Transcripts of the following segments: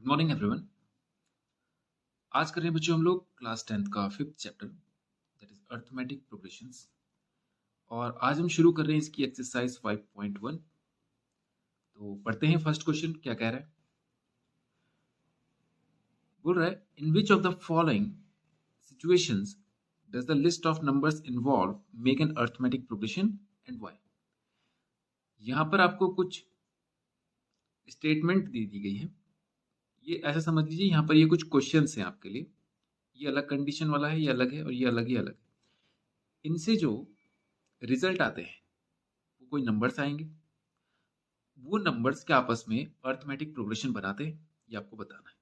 Good morning everyone. आज कर रहे हैं बच्चों हम लोग क्लास 10th का 5th chapter that is arithmetic progressions. और आज हम शुरू कर रहे हैं इसकी एक्सरसाइज 5.1। तो पढ़ते हैं फर्स्ट क्वेश्चन क्या कह रहा है। बोल रहा है in which of the following situations does the list of numbers involve make an arithmetic progression and why. यहाँ पर आपको कुछ स्टेटमेंट दे दी गई है। ये ऐसा समझ लीजिए यहाँ पर ये कुछ क्वेश्चंस हैं आपके लिए। ये अलग कंडीशन वाला है, ये अलग है और ये अलग ही अलग है। इनसे जो रिजल्ट आते हैं वो कोई नंबर्स आएंगे, वो नंबर्स के आपस में अर्थमेटिक प्रोग्रेशन बनाते हैं, ये आपको बताना है।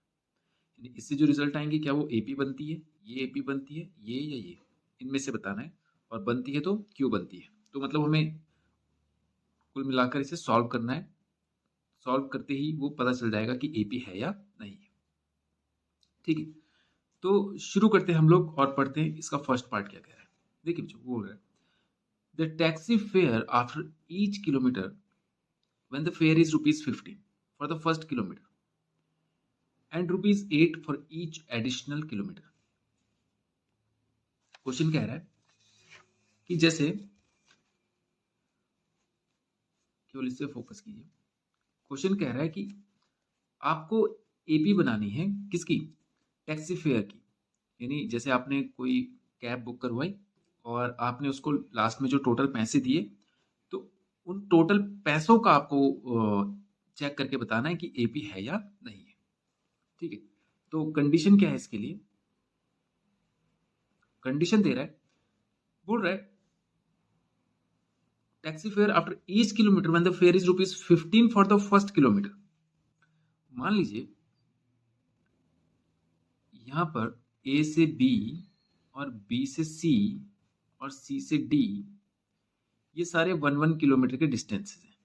यानी इससे जो रिजल्ट आएंगे क्या वो एपी बनती है, ये एपी बनती है, ये या ये, इनमें से बताना है। और बनती है तो क्यों बनती है। तो मतलब हमें कुल मिलाकर इसे सॉल्व करना है। सॉल्व करते ही वो पता चल जाएगा कि एपी है या नहीं है। ठीक है, तो शुरू करते हैं हम लोग और पढ़ते हैं इसका फर्स्ट पार्ट क्या कह रहा है। देखिए बच्चों, बोल रहा है the taxi fare after each kilometre when the fare is rupees 15 for the first kilometer and rupees 8 for each additional kilometer। Question कह रहा है कि जैसे केवल इससे फोकस कीजिए। क्वेश्चन कह रहा है कि आपको एपी बनानी है किसकी, टैक्सी फेयर की। यानी जैसे आपने कोई कैब बुक करवाई और आपने उसको लास्ट में जो टोटल पैसे दिए, तो उन टोटल पैसों का आपको चेक करके बताना है कि एपी है या नहीं है। ठीक है, तो कंडीशन क्या है इसके लिए। कंडीशन दे रहा है, बोल रहा है taxi fare after each kilometre when the fair is rupees 15 for the first kilometre. मान लीजिए यहां पर ए से बी और बी से सी और सी से डी, ये सारे 1-1 किलोमीटर के डिस्टेंस हैं।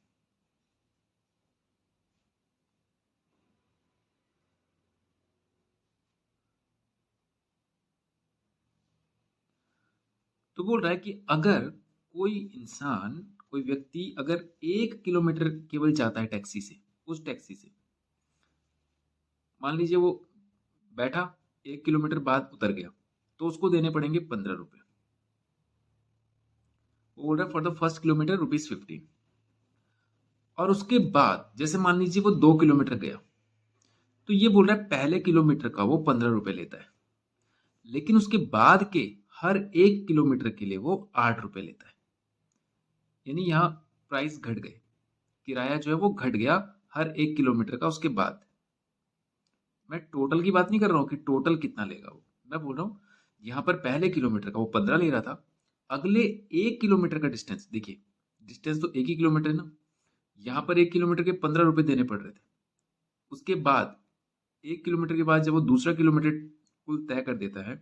तो बोल रहा है कि अगर कोई इंसान, कोई व्यक्ति अगर 1 किलोमीटर केवल जाता है टैक्सी से, उस टैक्सी से मान लीजिए वो बैठा, 1 किलोमीटर बाद उतर गया, तो उसको देने पड़ेंगे 15 रुपए। वो बोल रहा है for the first kilometre rupees 15। और उसके बाद जैसे मान लीजिए वो 2 किलोमीटर गया, तो ये बोल रहा है पहले किलोमीटर का वो 15 रुपए लेता है, लेकिन उसके बाद के हर 1 किलोमीटर के लिए वो 8 रुपए लेता है। यानी यहाँ प्राइस घट गए, किराया जो है वो घट गया हर 1 किलोमीटर का उसके बाद। मैं टोटल की बात नहीं कर रहा हूँ कि टोटल कितना लेगा वो, मैं बोल रहा हूँ यहाँ पर पहले किलोमीटर का वो 15 ले रहा था, अगले 1 किलोमीटर का डिस्टेंस देखिए, डिस्टेंस तो 1 ही किलोमीटर है ना, यहाँ पर 1 किलोमीटर के 15 रुपए देने पड़ रहे थे। उसके बाद 1 किलोमीटर के बाद जब वो दूसरा किलोमीटर कुल तय कर देता है,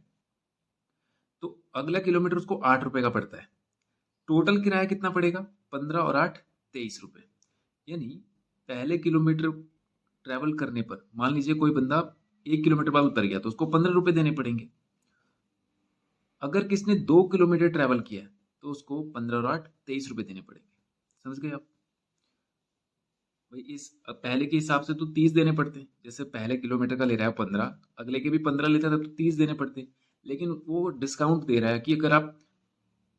तो अगला किलोमीटर उसको 8 रुपए का पड़ता है। टोटल किराया कितना पड़ेगा, 15 और 8 23 रुपए। यानी पहले किलोमीटर ट्रैवल करने पर मान लीजिए कोई बंदा 1 किलोमीटर बाद उतर गया, तो उसको 15 रुपए देने पड़ेंगे। अगर किसने 2 किलोमीटर ट्रैवल किया तो उसको 15 और 8 23 रुपए देने पड़ेंगे। समझ गए आप भाई। इस पहले के हिसाब से तो 30 देने पड़ते, जैसे पहले किलोमीटर का ले रहा है 15, अगले के भी 15 लेता था तो 30 देने पड़ते। लेकिन वो डिस्काउंट दे रहा है कि अगर आप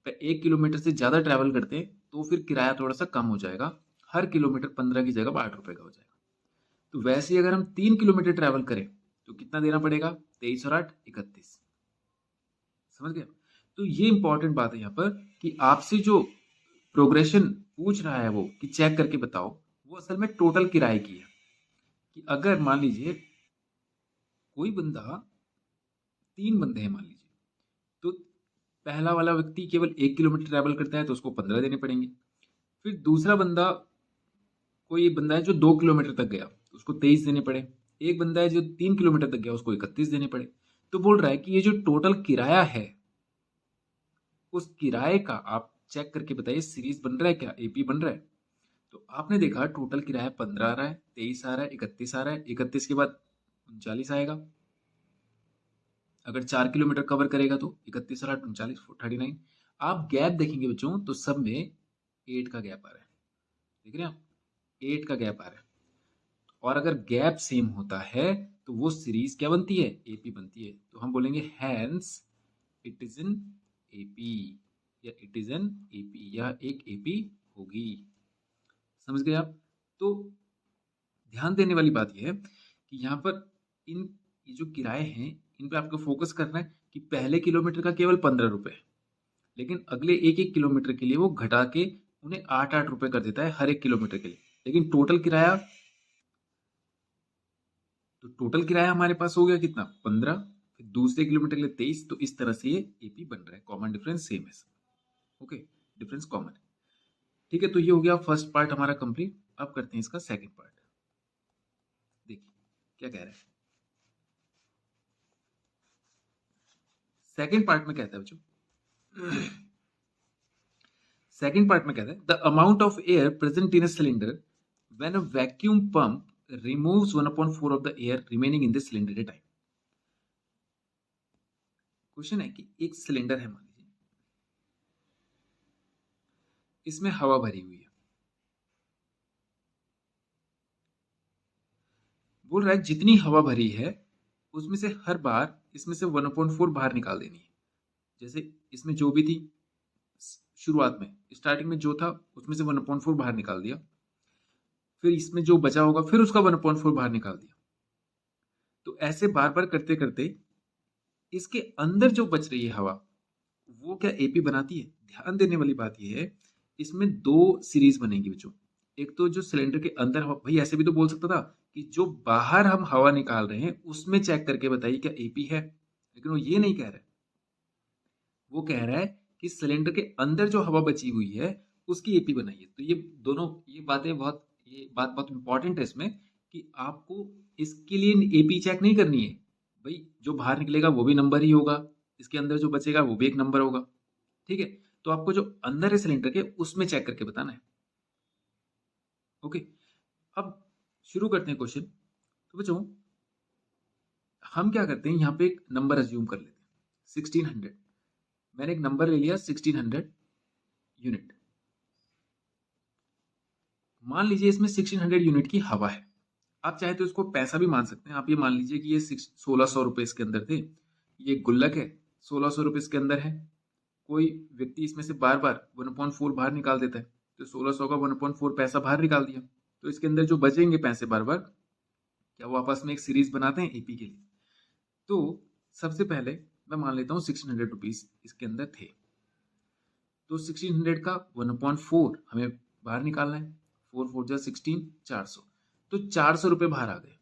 1 किलोमीटर से ज्यादा ट्रैवल करते हैं तो फिर किराया थोड़ा सा कम हो जाएगा, हर किलोमीटर 15 की जगह 8 रुपए का हो जाएगा। तो वैसे ही अगर हम 3 किलोमीटर ट्रैवल करें तो कितना देना पड़ेगा, 23 और 8 31। समझ गए। तो ये इंपॉर्टेंट बात है यहाँ पर कि आपसे जो प्रोग्रेशन पूछ रहा है वो कि चेक करके बताओ, वो असल में टोटल किराए की है। कि अगर मान लीजिए कोई बंदा, 3 बंदे हैं मान लीजिए, तो पहला वाला व्यक्ति केवल 1 किलोमीटर ट्रैवल करता है तो उसको 15 देने पड़ेंगे। फिर दूसरा बंदा, कोई बंदा है जो 2 किलोमीटर तक गया, उसको 23 देने पड़े। एक बंदा है जो 3 किलोमीटर तक गया, उसको 31 देने पड़े। तो बोल रहा है कि ये जो टोटल किराया है, उस किराए का आप चेक करके बताइए सीरीज बन रहा है क्या, एपी बन रहा है। तो आपने देखा टोटल किराया 15 आ रहा है, 23 आ रहा है, 31 आ रहा है, 31 के बाद 39 आएगा। अगर 4 किलोमीटर कवर करेगा तो 31 और 8 39 39। आप गैप देखेंगे बच्चों तो सब में 8 का गैप आ रहा है, देख रहे हैं आप, 8 का गैप आ रहा है। और अगर गैप सेम होता है तो वो सीरीज क्या बनती है, एपी बनती है। तो हम बोलेंगे hence it is an AP, या इट इज एन एपी, या एक एपी होगी। समझ गए आप? तो ध्यान देने वाली बात यह है कि यहाँ पर ये जो किराए हैं इन पे आपको फोकस करना है कि पहले किलोमीटर का केवल 15 रुपए, लेकिन अगले एक एक किलोमीटर के लिए वो घटा के उन्हें 8-8 रुपए कर देता है हर एक किलोमीटर के लिए। लेकिन टोटल किराया हमारे पास हो गया कितना, 15, फिर दूसरे किलोमीटर के लिए 23। तो इस तरह से ये एपी बन रहा है। कॉमन डिफरेंस सेम है। ओके, डिफरेंस कॉमन है। ठीक है, तो ये हो गया फर्स्ट पार्ट हमारा कंप्लीट। अब करते हैं इसका सेकंड पार्ट। देखिए क्या कह रहा है। सेकंड पार्ट में कहता है बच्चों, सेकंड पार्ट में कहता है the amount of air present in a cylinder when a vacuum pump removes 1/4 of the air remaining in the cylinder at time. Question है कि एक सिलेंडर है, मान लीजिए इसमें हवा भरी हुई है। बोल रहा है जितनी हवा भरी है उसमें से हर बार इसमें से 1/4 बाहर निकाल देनी है। जैसे इसमें जो भी थी शुरुआत में, स्टार्टिंग में जो था उसमें से 1/4 बाहर निकाल दिया, फिर इसमें जो बचा होगा फिर उसका 1/4 बाहर निकाल दिया। तो ऐसे बार बार करते करते इसके अंदर जो बच रही है हवा वो क्या एपी बनाती है। ध्यान देने वाली बात यह है, इसमें दो सीरीज बनेगी बच्चों। एक तो जो सिलेंडर के अंदर हवा, भाई ऐसे भी तो बोल सकता था कि जो बाहर हम हवा निकाल रहे हैं उसमें चेक करके बताइए क्या एपी है, लेकिन वो ये नहीं कह रहा है। वो कह रहा है कि सिलेंडर के अंदर जो हवा बची हुई है उसकी एपी बनाइए। तो ये दोनों, ये बात बहुत इंपॉर्टेंट है इसमें कि आपको इसके लिए एपी चेक नहीं करनी है। भाई जो बाहर निकलेगा वो भी नंबर ही होगा, इसके अंदर जो बचेगा वो भी एक नंबर होगा। ठीक है, तो आपको जो अंदर है सिलेंडर के उसमें चेक करके बताना है। ओके, अब शुरू करते हैं क्वेश्चन। तो बच्चों हम क्या करते हैं, यहाँ पे एक नंबर अज्यूम कर लेते हैं 1600। मैंने एक नंबर ले लिया 1600 यूनिट। मान लीजिए इसमें 1600 यूनिट की हवा है। आप चाहे तो इसको पैसा भी मान सकते हैं। आप ये मान लीजिए कि ये 1600 रुपए इसके अंदर थे, ये गुल्लक है, 1600 रुपए इसके अंदर है। कोई व्यक्ति इसमें से बार बार 1/4 बाहर निकाल देता है, तो 1600 का 1/4 पैसा बाहर निकाल दिया। तो इसके अंदर जो बचेंगे पैसे बार बार, क्या वो आपस में एक सीरीज बनाते हैं एपी के लिए। तो सबसे पहले मैं मान लेता हूँ 1600 रुपीज इसके अंदर थे। तो 1600 का 1/4 हमें बाहर निकालना है। 4 4 16, 400। तो 400 रुपए बाहर आ गए,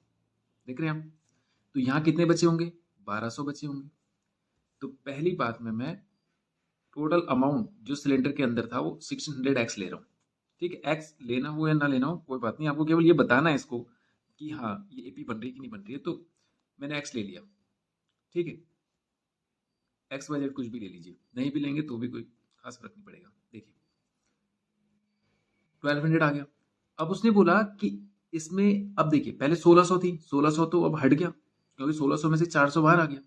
देख रहे हैं आप। तो यहाँ कितने बचे होंगे, 1200 बचे होंगे। तो पहली बात में मैं टोटल अमाउंट जो सिलेंडर के अंदर था वो 1600x ले रहा हूँ। ठीक है, एक्स लेना हो या ना लेना हो कोई बात नहीं, आपको केवल ये बताना है इसको कि हाँ ये एपी बन रही है कि नहीं बन रही है। तो मैंने एक्स ले लिया। ठीक है, एक्स वाई जेड कुछ भी ले लीजिए, नहीं भी लेंगे तो भी कोई खास फर्क नहीं पड़ेगा। देखिए 1200 आ गया। अब उसने बोला कि इसमें, अब देखिए पहले 1600 थी, 1600 तो अब हट गया क्योंकि 1600 में से 400 बाहर आ गया।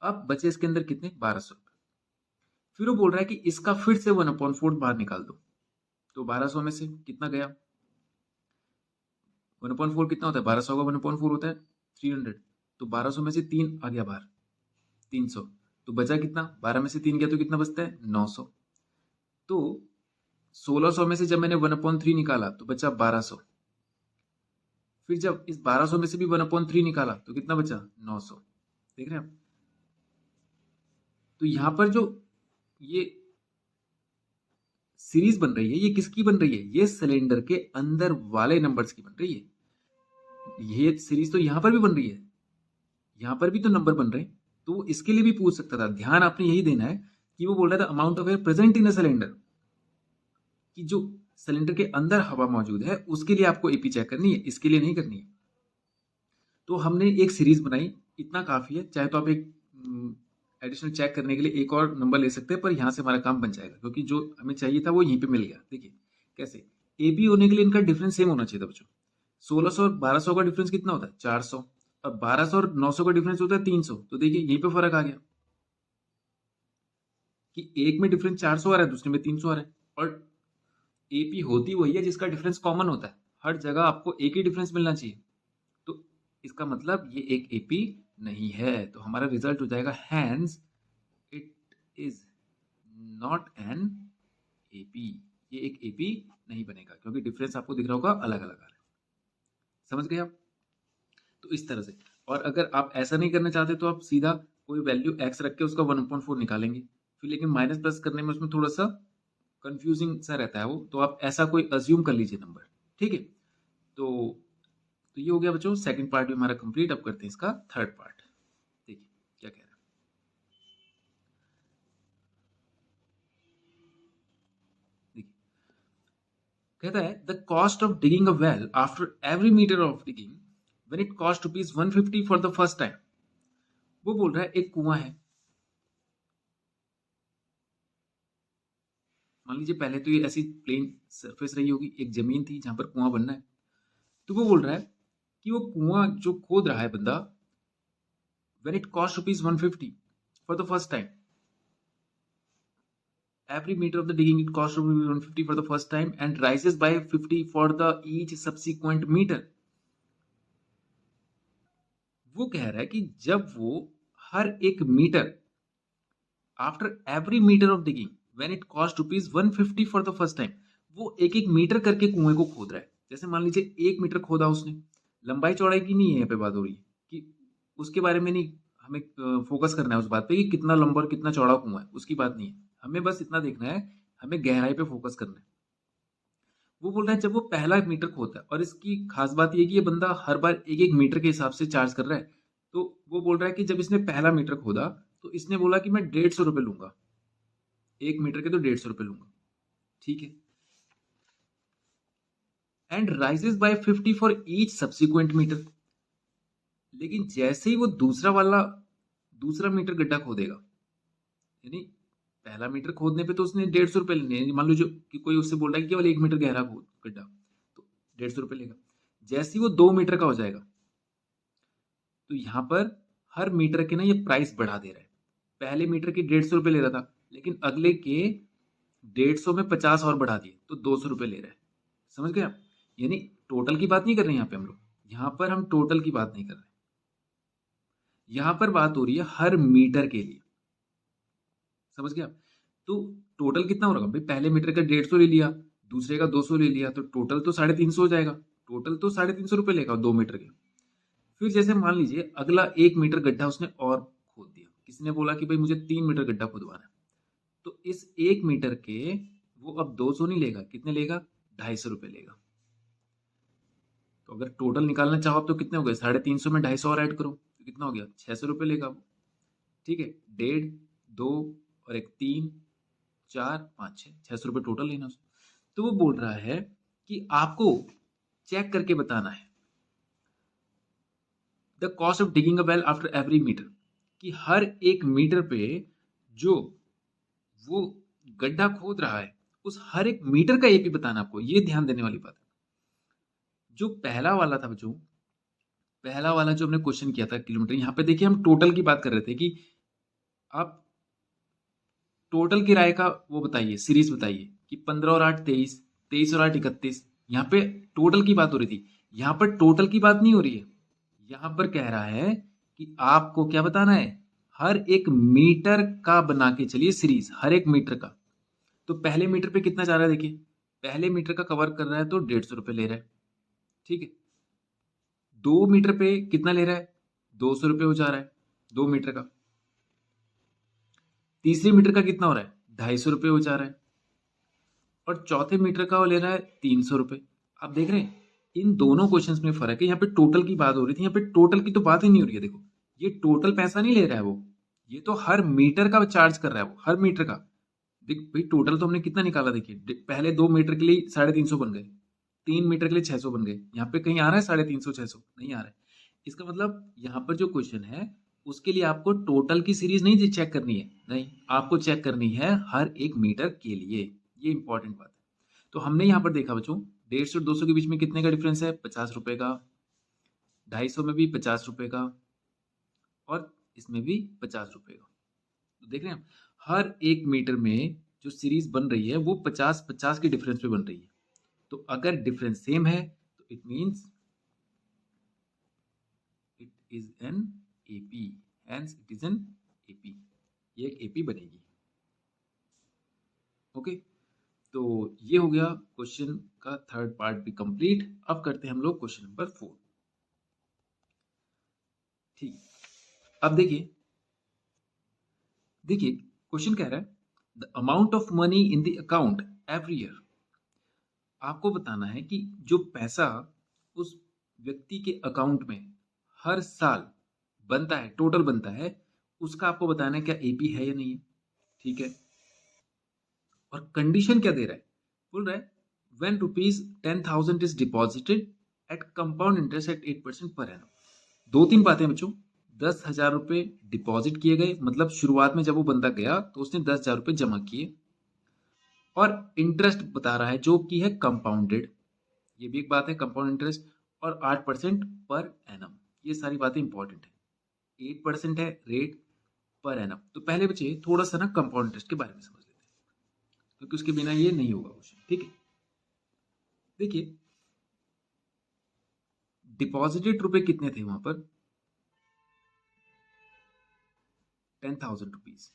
अब बचे इसके अंदर कितने, 1200। फिर वो बोल रहा है कि इसका फिर से 1/4 बाहर निकाल दो। तो 1200 में से कितना गया, 1/4 कितना होता है, 1200 का 1/4 होता है 300। तो 1200 में से 3 आ गया बाहर, 300। तो बचा कितना, 12 में से 3 गया तो कितना बचता है, 900। तो 1600 में से जब मैंने 1/3 निकाला तो बचा 1200। फिर जब इस 1200 में से भी 1/3 निकाला तो कितना बचा, 900। देख रहे हैं आप। तो यहां पर जो ये सीरीज बन रही है ये किसकी बन रही है, ये सिलेंडर के अंदर वाले नंबर्स की बन रही है। ये सीरीज तो यहां पर भी बन रही है, यहां पर भी तो नंबर बन रहे हैं। तो वो इसके लिए भी पूछ सकता था। ध्यान आपने यही देना है कि वो बोल रहा था amount of air present in a cylinder, कि जो सिलेंडर के अंदर हवा मौजूद है उसके लिए आपको एपी चेक करनी है, इसके लिए नहीं करनी है। तो हमने एक सीरीज बनाई, इतना काफी है। चाहे तो आप एक एडिशनल चेक करने के लिए एक और नंबर ले सकते हैं, पर यहां से हमारा काम बन जाएगा क्योंकि जो हमें चाहिए था वो यहीं पे मिल गया। देखिए कैसे, एपी होने के लिए इनका डिफरेंस सेम होना चाहिए था बच्चों। 1600 और 1200 का डिफरेंस कितना होता है, 400। और 1200 और 900 का डिफरेंस होता है 300। तो देखिए यहीं पे फर्क आ गया कि एक में डिफरेंस 400 आ रहा है, दूसरे में 300 आ रहा है। और एपी होती वही है जिसका डिफरेंस कॉमन होता है। हर जगह आपको एक ही डिफरेंस मिलना चाहिए, तो इसका मतलब ये एक एपी नहीं है, तो हमारा रिजल्ट हो जाएगा hence it is not an AP. ये एक एपी नहीं बनेगा क्योंकि डिफरेंस आपको दिख रहा होगा अलग अलग आ रहा है। समझ गए आप? तो इस तरह से। और अगर आप ऐसा नहीं करना चाहते तो आप सीधा कोई वैल्यू एक्स रख के उसका 1/4 निकालेंगे, फिर लेकिन माइनस प्लस करने में उसमें थोड़ा सा कंफ्यूजिंग सा रहता है वो, तो आप ऐसा कोई अज्यूम कर लीजिए नंबर। ठीक है, तो ये हो गया बच्चों, सेकंड पार्ट भी हमारा कंप्लीट। अब करते हैं इसका थर्ड पार्ट। देखिए क्या कह रहा है। देखिए कहता है the cost of digging a well after every metre of digging when it cost ₹150 for the first time. वो बोल रहा है एक कुआं है, मान लीजिए पहले तो ये ऐसी प्लेन सरफेस रही होगी, एक जमीन थी जहां पर कुआं बनना है। तो वो बोल रहा है कि वो कुआं जो खोद रहा है बंदा, when it cost ₹150 for the first time, every meter of the digging it costs ₹150 for the first time and rises by 50 for the each subsequent meter। वो कह रहा है कि जब वो हर एक मीटर, after every metre of digging when it cost ₹150 for the first time, वो एक एक मीटर करके कुएं को खोद रहा है। जैसे मान लीजिए 1 मीटर खोदा उसने, लंबाई चौड़ाई की नहीं है यहाँ पे बात हो रही है, कि उसके बारे में नहीं हमें फोकस करना है उस बात पे कि कितना लंबा और कितना चौड़ा कुआं है, उसकी बात नहीं है। हमें बस इतना देखना है, हमें गहराई पे फोकस करना है। वो बोल रहा है जब वो पहला मीटर खोदता है, और इसकी खास बात ये कि ये बंदा हर बार एक एक मीटर के हिसाब से चार्ज कर रहा है। तो वो बोल रहा है कि जब इसने पहला मीटर खोदा तो इसने बोला कि मैं 150 रुपये लूंगा, 1 मीटर के तो 150 रुपये लूंगा। ठीक है, and rises by 50 for each subsequent metre. लेकिन जैसे ही वो दूसरा मीटर गड्ढा खोदेगा, यानी पहला मीटर खोदने पे तो उसने 150 रुपये लेने हैं। मान लो जो कि कोई उससे बोल रहा है कि केवल 1 मीटर गहरा खोद गड्ढा, तो 150 रुपये लेगा। जैसे ही वो 2 मीटर का हो जाएगा, तो यहाँ पर हर मीटर के ना ये प्राइस बढ़ा दे रहा है। पहले मीटर के 150 रुपये ले रहा था, लेकिन अगले के 150 में 50 और बढ़ा दिए तो 200 रुपये ले रहा है। समझ गए आप? यानी टोटल की बात नहीं कर रहे हैं यहाँ पे हम लोग, यहाँ पर हम टोटल की बात नहीं कर रहे, यहाँ पर बात हो रही है हर मीटर के लिए। समझ गया? तो टोटल कितना हो रहा भाई, पहले मीटर का 150 ले लिया, दूसरे का 200 ले लिया, तो टोटल तो 350 हो जाएगा। टोटल तो 350 रुपये लेगा 2 मीटर के। फिर जैसे मान लीजिए अगला 1 मीटर गड्ढा उसने और खोद दिया, किसी ने बोला कि भाई मुझे 3 मीटर गड्ढा खुदवाना है, तो इस 1 मीटर के वो अब 200 नहीं लेगा, कितने लेगा, 250 रुपये लेगा। तो अगर टोटल निकालना चाहो तो कितने हो गए, 350 में 250 और ऐड करो तो कितना हो गया, 600 रुपये लेगा वो। ठीक है, 1.5, 2 और एक 3, 4, 5, 600 रुपये टोटल लेना उसको। तो वो बोल रहा है कि आपको चेक करके बताना है the cost of digging a well after every metre, कि हर एक मीटर पे जो वो गड्ढा खोद रहा है उस हर एक मीटर का एपी बताना आपको। ये ध्यान देने वाली बात है। जो पहला वाला था जो पहला वाला जो हमने क्वेश्चन किया था किलोमीटर, यहाँ पे देखिए हम टोटल की बात कर रहे थे कि आप टोटल किराए का वो बताइए, सीरीज बताइए कि 15 और 8 23, 23 और 8 31। यहाँ पे टोटल की बात हो रही थी, यहाँ पर टोटल की बात नहीं हो रही है। यहाँ पर कह रहा है कि आपको क्या बताना है, हर एक मीटर का बना के चलिए सीरीज, हर एक मीटर का। तो पहले मीटर पे कितना जा रहा है, देखिए पहले मीटर का कवर कर रहा है तो 150 रुपये ले रहा है। ठीक है, 2 मीटर पे कितना ले रहा है, 200 रुपये हो जा रहा है 2 मीटर का। तीसरे मीटर का कितना हो रहा है, 250 रुपये हो जा रहा है। और चौथे मीटर का वो ले रहा है 300 रुपये। आप देख रहे हैं इन दोनों क्वेश्चंस में फर्क है। यहाँ पे टोटल की बात हो रही थी, यहाँ पे टोटल की तो बात ही नहीं हो रही है। देखो ये टोटल पैसा नहीं ले रहा है वो, ये तो हर मीटर का चार्ज कर रहा है वो, हर मीटर का। देख भाई टोटल तो हमने कितना निकाला, देखिए पहले 2 मीटर के लिए 350 बन गए, 3 मीटर के लिए 600 बन गए। यहाँ पे कहीं आ रहा है 350 600 नहीं आ रहा है। इसका मतलब यहाँ पर जो क्वेश्चन है उसके लिए आपको टोटल की सीरीज नहीं चेक करनी है, नहीं आपको चेक करनी है हर एक मीटर के लिए। ये इंपॉर्टेंट बात है। तो हमने यहाँ पर देखा बच्चों 150 और 200 के बीच में कितने का डिफरेंस है, 50 रुपए का। 250 में भी 50 रुपए का, और इसमें भी 50 रुपए का। तो देख रहे हैं हर एक मीटर में जो सीरीज बन रही है वो 50 50 के डिफरेंस पे बन रही है। तो अगर डिफरेंस सेम है it means it is an AP, hence it is an AP, ये एक एपी बनेगी। ओके, तो ये हो गया क्वेश्चन का थर्ड पार्ट भी कंप्लीट। अब करते हैं हम लोग क्वेश्चन नंबर 4। ठीक, अब देखिए क्वेश्चन कह रहा है the amount of money in the account every year. आपको बताना है कि जो पैसा उस व्यक्ति के अकाउंट में हर साल बनता है, टोटल बनता है, उसका आपको बताना है क्या एपी है या नहीं है। ठीक है, और कंडीशन क्या दे रहा है, बोल रहा है when ₹10,000 is deposited at compound interest at 8% पर एनम। दो तीन बातें बच्चों, 10,000 रुपए डिपॉजिट किए गए, मतलब शुरुआत में जब वो बंदा गया तो उसने 10,000 रुपए जमा किए, और इंटरेस्ट बता रहा है जो कि है कंपाउंडेड, ये भी एक बात है कंपाउंड इंटरेस्ट, और 8% पर एनम। ये सारी बातें इंपॉर्टेंट है। 8% है रेट पर एनम। तो पहले बच्चे थोड़ा सा ना कंपाउंड इंटरेस्ट के बारे में समझ लेते हैं, क्योंकि उसके बिना ये नहीं होगा क्वेश्चन। ठीक है, देखिए डिपॉजिटेड रुपए कितने थे वहां पर, 10,000 रुपीज।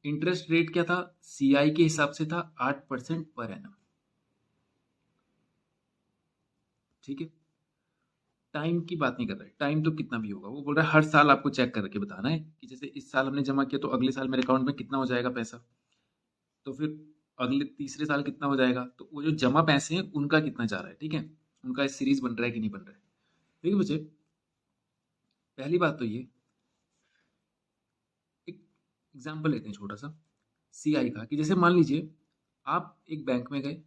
इंटरेस्ट रेट क्या था, सीआई के हिसाब से था 8% पर एनम। ठीक है, टाइम की बात नहीं कर रहा है, टाइम तो कितना भी होगा, वो बोल रहा है हर साल आपको चेक करके बताना है कि जैसे इस साल हमने जमा किया तो अगले साल मेरे अकाउंट में कितना हो जाएगा पैसा, तो फिर अगले तीसरे साल कितना हो जाएगा, तो वो जो जमा पैसे हैं उनका कितना जा रहा है। ठीक है, उनका सीरीज बन रहा है कि नहीं बन रहा है। ठीक है बच्चे, पहली बात तो ये, एक एग्जाम्पल लेते हैं छोटा सा सीआई का, कि जैसे मान लीजिए आप एक बैंक में गए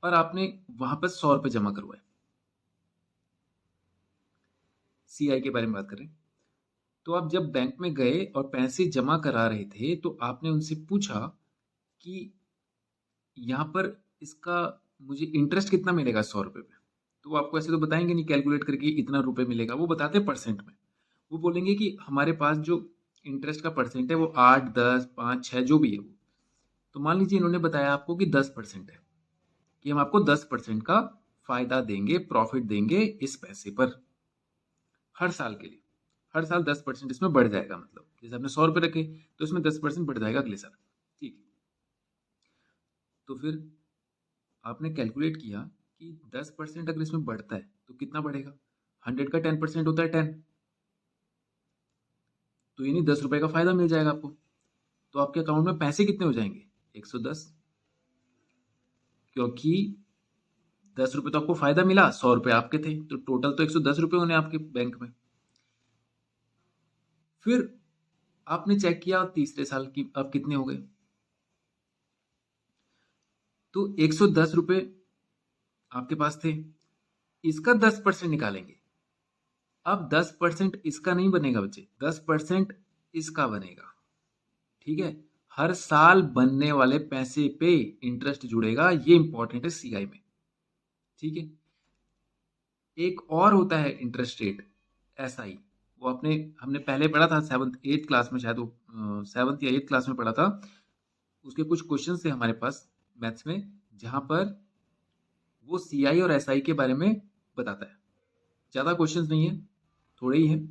और आपने वहां पर 100 रुपए जमा करवाए, सीआई के बारे में बात करें, तो आप जब बैंक में गए और पैसे जमा करा रहे थे तो आपने उनसे पूछा कि यहाँ पर इसका मुझे इंटरेस्ट कितना मिलेगा 100 रुपए पे, तो वो आपको ऐसे तो बताएंगे नहीं कैलकुलेट करके इतना रुपए मिलेगा, वो बताते हैं परसेंट में। वो बोलेंगे कि हमारे पास जो इंटरेस्ट का परसेंट है वो 8, 10, 5, 6 जो भी है वो, तो मान लीजिए इन्होंने बताया आपको कि 10% है, कि हम आपको 10% का फायदा देंगे, प्रॉफिट देंगे इस पैसे पर हर साल के लिए। हर साल 10% इसमें बढ़ जाएगा, मतलब जैसे आपने 100 रुपए रखे तो इसमें 10% बढ़ जाएगा अगले साल। ठीक, तो फिर आपने कैलकुलेट किया कि 10% अगर इसमें बढ़ता है तो कितना बढ़ेगा, 100 का 10% होता है 10, तो यानी 10 रुपए का फायदा मिल जाएगा आपको। तो आपके अकाउंट में पैसे कितने हो जाएंगे, 110, क्योंकि 10 रुपए तो आपको फायदा मिला, 100 रुपए आपके थे, तो टोटल तो 110 रुपए होने आपके बैंक में। फिर आपने चेक किया तीसरे साल की अब कितने हो गए, तो 110 रुपए आपके पास थे, इसका 10% निकालेंगे। अब 10% इसका नहीं बनेगा बच्चे, 10% इसका बनेगा। ठीक है, हर साल बनने वाले पैसे पे इंटरेस्ट जुड़ेगा, ये इंपॉर्टेंट है सीआई में। ठीक है, एक और होता है इंटरेस्ट रेट, एसआई, वो अपने हमने पहले पढ़ा था 7th 8th क्लास में, शायद वो 7th या 8th क्लास में पढ़ा था। उसके कुछ क्वेश्चन थे हमारे पास मैथ्स में, जहां पर वो सीआई और एसआई के बारे में बताता है। ज्यादा क्वेश्चंस नहीं है, थोड़े ही हैं।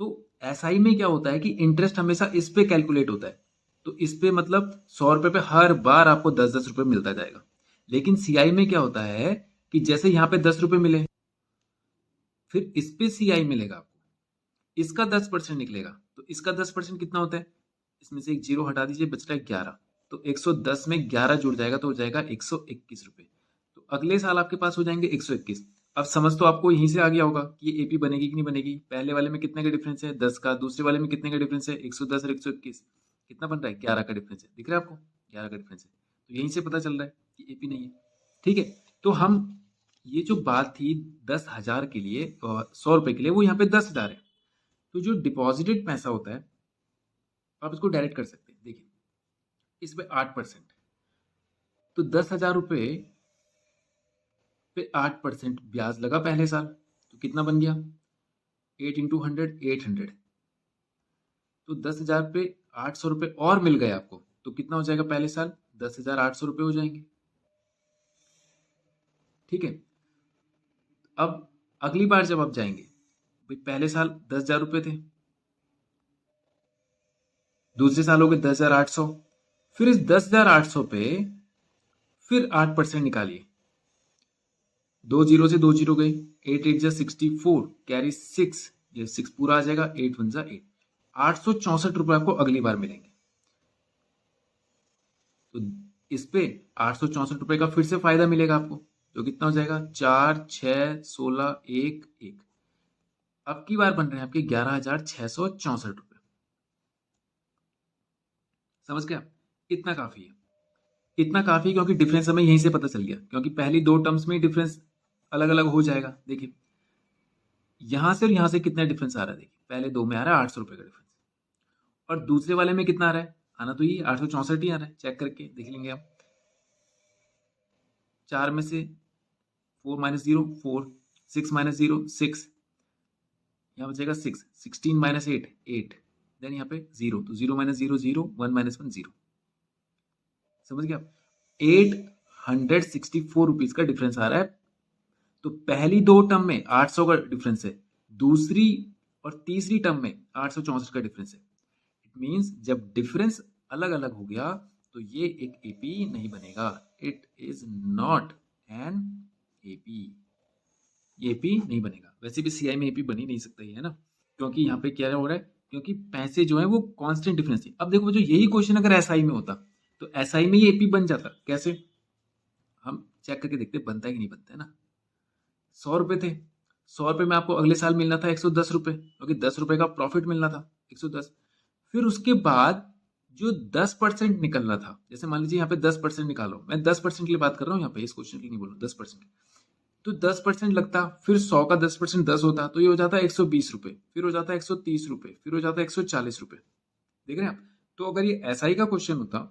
तो एसआई में क्या होता है कि इंटरेस्ट हमेशा इस पे कैलकुलेट होता है, तो इस पे मतलब 100 रुपए पे हर बार आपको 10-10 रुपए मिलता जाएगा। लेकिन सीआई में क्या होता है कि जैसे यहाँ पे 10 रुपए मिले, फिर इस पे सीआई मिलेगा आपको, इसका 10% निकलेगा, तो इसका 10% कितना होता है, इसमें से एक जीरो हटा दीजिए, बचता है 11, तो 110 में 11 जुड़ जाएगा तो हो जाएगा 121 रुपए। तो अगले साल आपके पास हो जाएंगे 121। अब समझ तो आपको यहीं से आ गया होगा कि ये एपी बनेगी कि नहीं बनेगी। पहले वाले में कितने का डिफरेंस है, 10 का, दूसरे वाले में कितने का डिफरेंस है, 110 और 121, कितना बन रहा है, 11 का डिफरेंस है, दिख रहा है आपको, 11 का डिफरेंस है। तो यहीं से पता चल रहा है कि एपी नहीं है। ठीक है, तो हम ये जो बात थी 10,000 के लिए, 100 रुपए के लिए, वो यहाँ पे 10,000 है। तो जो डिपॉजिटेड पैसा होता है आप इसको डायरेक्ट कर सकते हैं। देखिए इसमें 8%, तो 10,000 रुपए पे 8% ब्याज लगा पहले साल, तो कितना बन गया, 8 × 100, 800। तो 10,000 पे 800 रुपए और मिल गए आपको, तो कितना हो जाएगा पहले साल, 10,800 रुपए हो जाएंगे। ठीक है। अब अगली बार जब आप जाएंगे, भाई पहले साल 10,000 रुपए थे, दूसरे साल हो गए 10,800, फिर इस 10,800 पे फिर 8% निकालिए, 2 जीरो से 2 जीरो गए, 8 8 जा 64, कैरी 6, ये 6 पूरा आ जाएगा, 8 1 जा 8, 864 रुपए आपको अगली बार मिलेंगे। तो इस पे 864 रुपए का फिर से फायदा मिलेगा आपको, तो कितना हो जाएगा, 4 6 16 1 1, अब की बार बन रहे हैं आपके 11,664 रुपए। समझ गया? इतना काफी है, इतना काफी है, क्योंकि डिफरेंस हमें यहीं से पता चल गया, क्योंकि पहली दो टर्म्स में डिफरेंस अलग अलग हो जाएगा। देखिए यहां से और यहां से कितना डिफरेंस आ रहा है, देखिए पहले दो में आ रहा है 800 रुपए का डिफरेंस, और दूसरे वाले में कितना आ रहा है, आना तो ये 864 ही आ रहा है, चेक करके देख लेंगे हम। 4 में से 4 माइनस 0 4, 6 माइनस 0 6, यहाँ बचेगा 6, 16 माइनस 8 8, देन यहाँ पे 0, तो 0 माइनस 0 0, 1 माइनस 1 0। समझ गया? 864 रुपीज का डिफरेंस आ रहा है। तो पहली दो टर्म में 800 का डिफरेंस है, दूसरी और तीसरी टर्म में 864 का डिफरेंस है। इट मींस जब डिफरेंस अलग अलग हो गया तो ये एक एपी नहीं बनेगा, it is not an AP, ये एपी नहीं बनेगा। वैसे भी सीआई में एपी बन ही नहीं सकता है ना, क्योंकि यहाँ पे क्या हो रहा है, क्योंकि पैसे जो है वो कांस्टेंट डिफरेंस है। अब देखो जो यही क्वेश्चन अगर एसआई में होता तो एसआई में ये एपी बन जाता। कैसे, हम चेक करके देखते बनता है कि नहीं बनता है ना। 100 रुपए थे, 100 रुपए में आपको अगले साल मिलना था 110 रुपए, क्योंकि 10 रुपए का प्रॉफिट मिलना था 110। फिर उसके बाद जो 10% निकलना था, जैसे मान लीजिए यहाँ पे 10% निकालो, मैं 10% के लिए बात कर रहा हूँ यहाँ पे, इस क्वेश्चन के लिए नहीं बोल रहा हूँ, 10%। तो 10% लगता, फिर 100 का 10% 10 होता, तो ये हो जाता है 120 रुपए, फिर हो जाता है 130 रुपए, फिर हो जाता है 140 रुपए। देख रहे हैं आप? तो अगर ये एसआई का क्वेश्चन होता,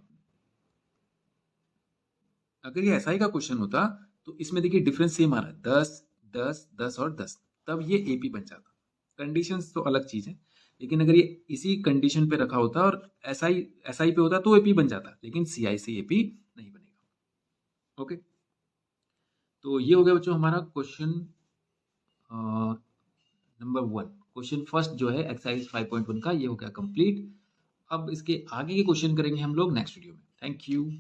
अगर ये एसआई का क्वेश्चन होता तो इसमें देखिए डिफरेंस सेम आ रहा है, 10 10 10 और 10, तब ये एपी बन जाता। कंडीशंस तो अलग चीज है, लेकिन अगर ये इसी कंडीशन पे रखा होता और एसआई एसआई पे होता तो एपी बन जाता, लेकिन सीआई से एपी नहीं बनेगा। ओके, तो ये हो गया बच्चों हमारा क्वेश्चन नंबर 1। क्वेश्चन फर्स्ट जो है एक्सरसाइज 5.1 का, ये हो गया कंप्लीट। अब इसके आगे के क्वेश्चन करेंगे हम लोग नेक्स्ट वीडियो में। Thank you.